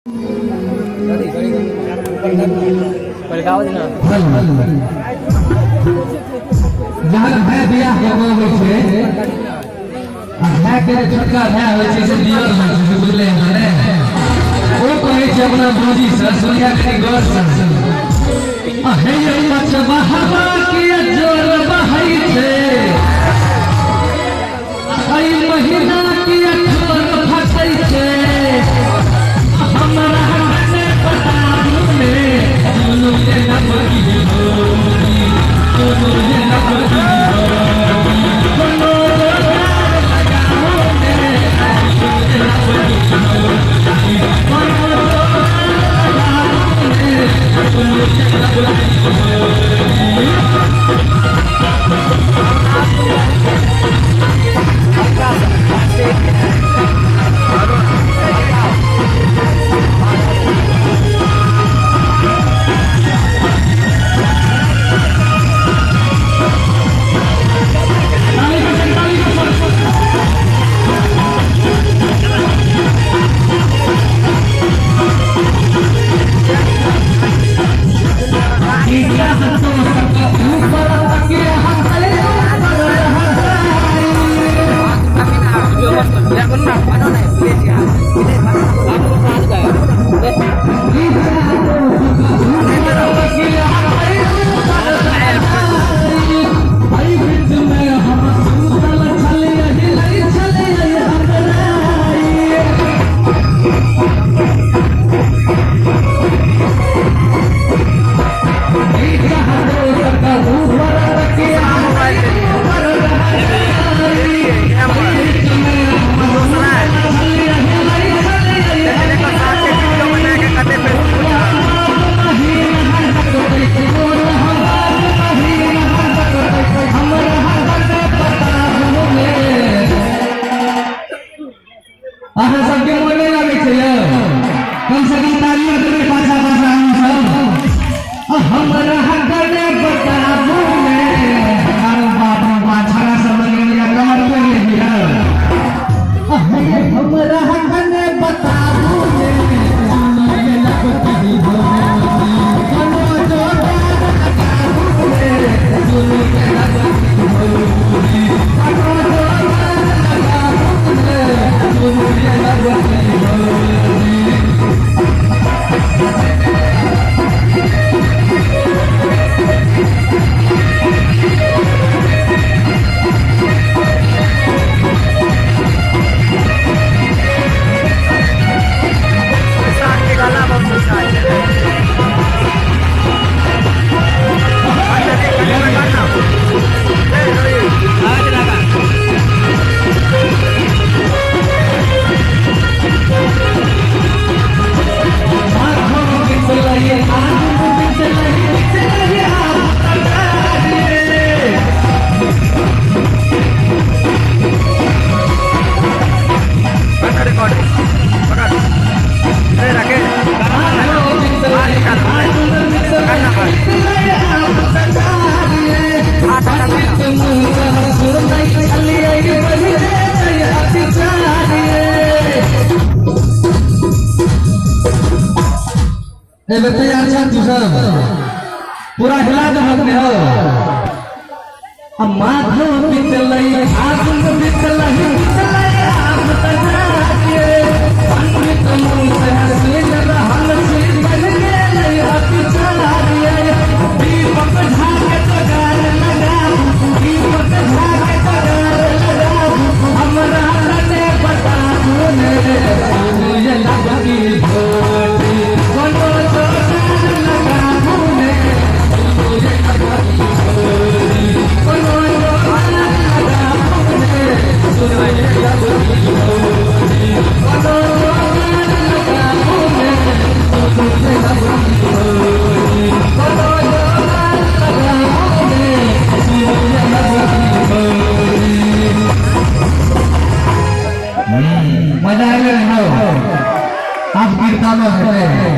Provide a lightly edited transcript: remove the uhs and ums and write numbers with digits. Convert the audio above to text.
जहाँ भाई बियाह होवे छे भाई के छोटका भाई होय छे से दियर होय छे बुझले ने ओ कहै छे अपना भौजी से सुनिया के गौर से हे ये मचबा हवा के जोर बहै छे आई महीना के ठोर फटै छे हमरा हने पता में दुनु के न बगी होली दुनु के न बगी कोनो लगाओ ने दुनु के न बगी कोनो लगाओ ने दुनु के न बगी तैयार छा तू सब पूरा हिला दे हमने हो अब माधव बितलई आगुन बितलई आप तना के अंत मुंह से हंसी रहल से बन गेलै अति चला रे दीपक झाके तगार लगा दीपक झाके तगार लगा हमरा ने बता ने मुझे लगती भोली कोनो मजा आएगा आप कीर्तन में